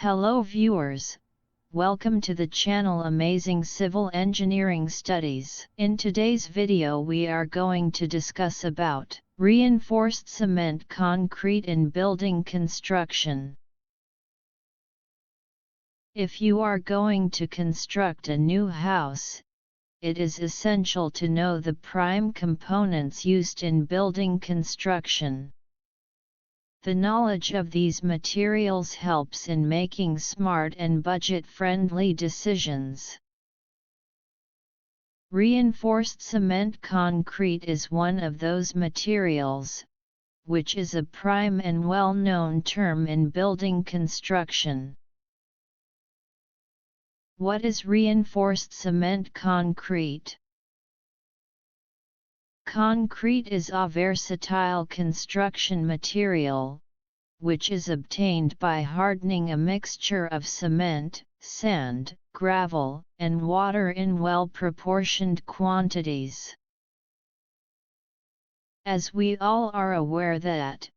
Hello viewers, welcome to the channel Amazing Civil Engineering Studies. In today's video we are going to discuss about reinforced cement concrete in building construction. If you are going to construct a new house, it is essential to know the prime components used in building construction. The knowledge of these materials helps in making smart and budget-friendly decisions. Reinforced cement concrete is one of those materials, which is a prime and well-known term in building construction. What is reinforced cement concrete? Concrete is a versatile construction material, which is obtained by hardening a mixture of cement, sand, gravel, and water in well-proportioned quantities. As we all are aware that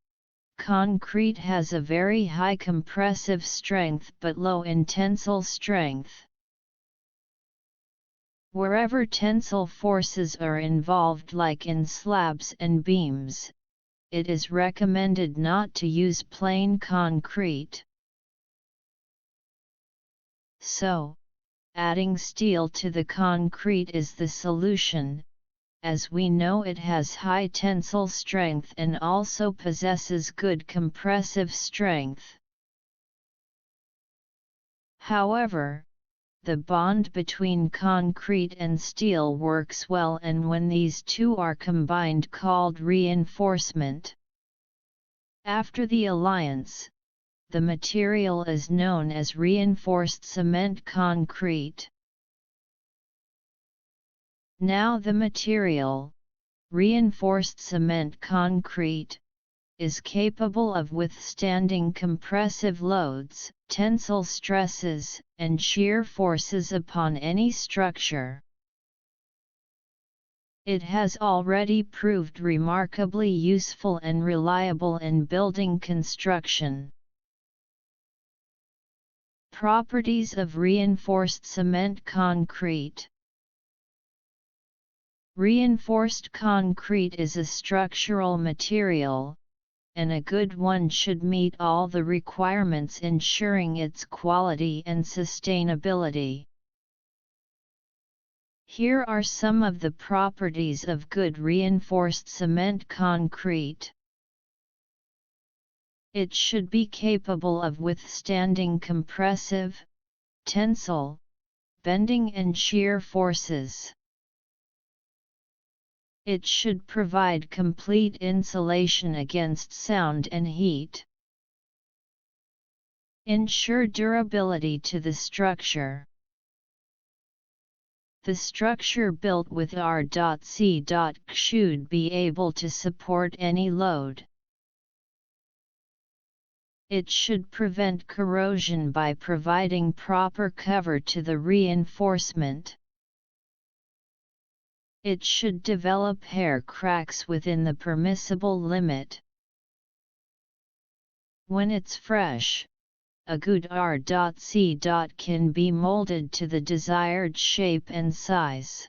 concrete has a very high compressive strength but low tensile strength. Wherever tensile forces are involved, like in slabs and beams, it is recommended not to use plain concrete. So, adding steel to the concrete is the solution, as we know it has high tensile strength and also possesses good compressive strength. However, the bond between concrete and steel works well, and when these two are combined, called reinforcement. After the alliance, the material is known as reinforced cement concrete. Now the material, reinforced cement concrete, is capable of withstanding compressive loads, tensile stresses, and shear forces upon any structure. It has already proved remarkably useful and reliable in building construction. Properties of reinforced cement concrete. Reinforced concrete is a structural material, and a good one should meet all the requirements, ensuring its quality and sustainability. Here are some of the properties of good reinforced cement concrete. It should be capable of withstanding compressive, tensile, bending and shear forces. It should provide complete insulation against sound and heat. Ensure durability to the structure. The structure built with R.C. should be able to support any load. It should prevent corrosion by providing proper cover to the reinforcement. It should develop hair cracks within the permissible limit. When it's fresh, a good R.C. can be molded to the desired shape and size.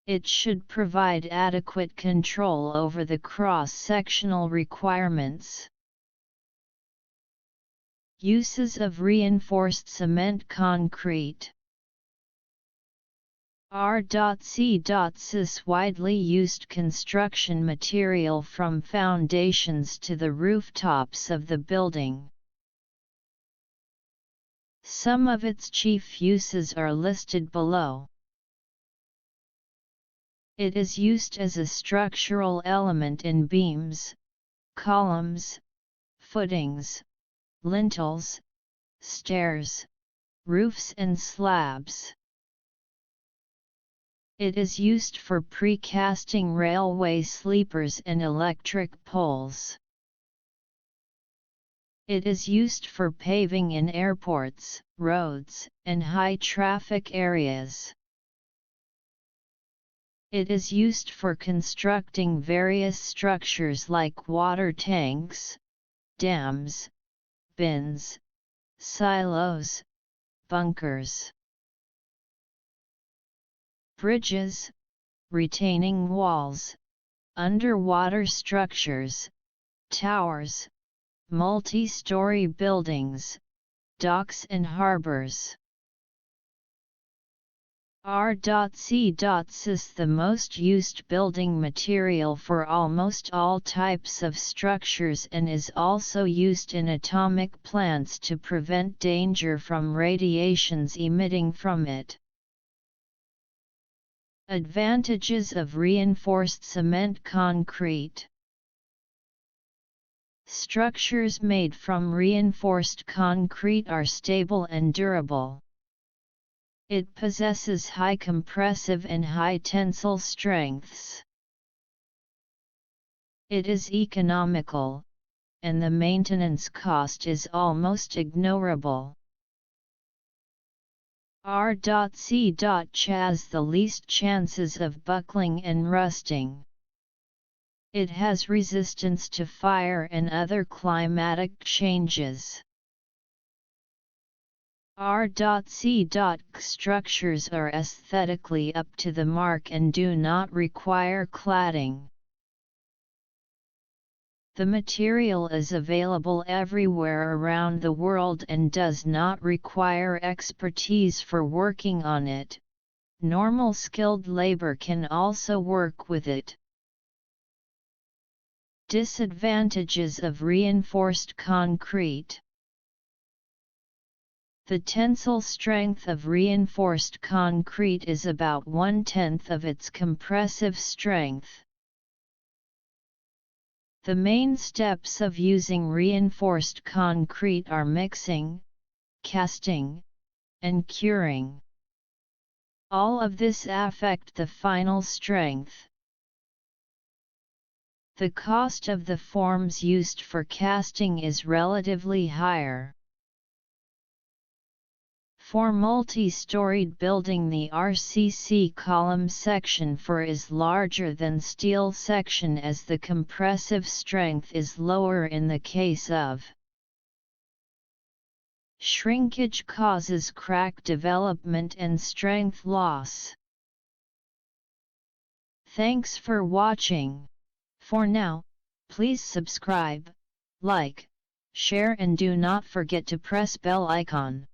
It should provide adequate control over the cross-sectional requirements. Uses of reinforced cement concrete. R.C. is widely used construction material from foundations to the rooftops of the building. Some of its chief uses are listed below. It is used as a structural element in beams, columns, footings, lintels, stairs, roofs and slabs. It is used for precasting railway sleepers and electric poles. It is used for paving in airports, roads, and high-traffic areas. It is used for constructing various structures like water tanks, dams, bins, silos, bunkers. Bridges, retaining walls, underwater structures, towers, multi-storey buildings, docks and harbors. R.C. is the most used building material for almost all types of structures and is also used in atomic plants to prevent danger from radiations emitting from it. Advantages of reinforced cement concrete. Structures made from reinforced concrete are stable and durable. It possesses high compressive and high tensile strengths. It is economical, and the maintenance cost is almost ignorable. R.C. has the least chances of buckling and rusting. It has resistance to fire and other climatic changes. R.C. structures are aesthetically up to the mark and do not require cladding. The material is available everywhere around the world and does not require expertise for working on it. Normal skilled labor can also work with it. Disadvantages of reinforced concrete. The tensile strength of reinforced concrete is about 1/10 of its compressive strength. The main steps of using reinforced concrete are mixing, casting, and curing. All of this affect the final strength. The cost of the forms used for casting is relatively higher. For multi-storied building, the RCC column section is larger than steel section as the compressive strength is lower in the case of shrinkage causes crack development and strength loss. Thanks for watching. For now, please subscribe, like, share and do not forget to press bell icon.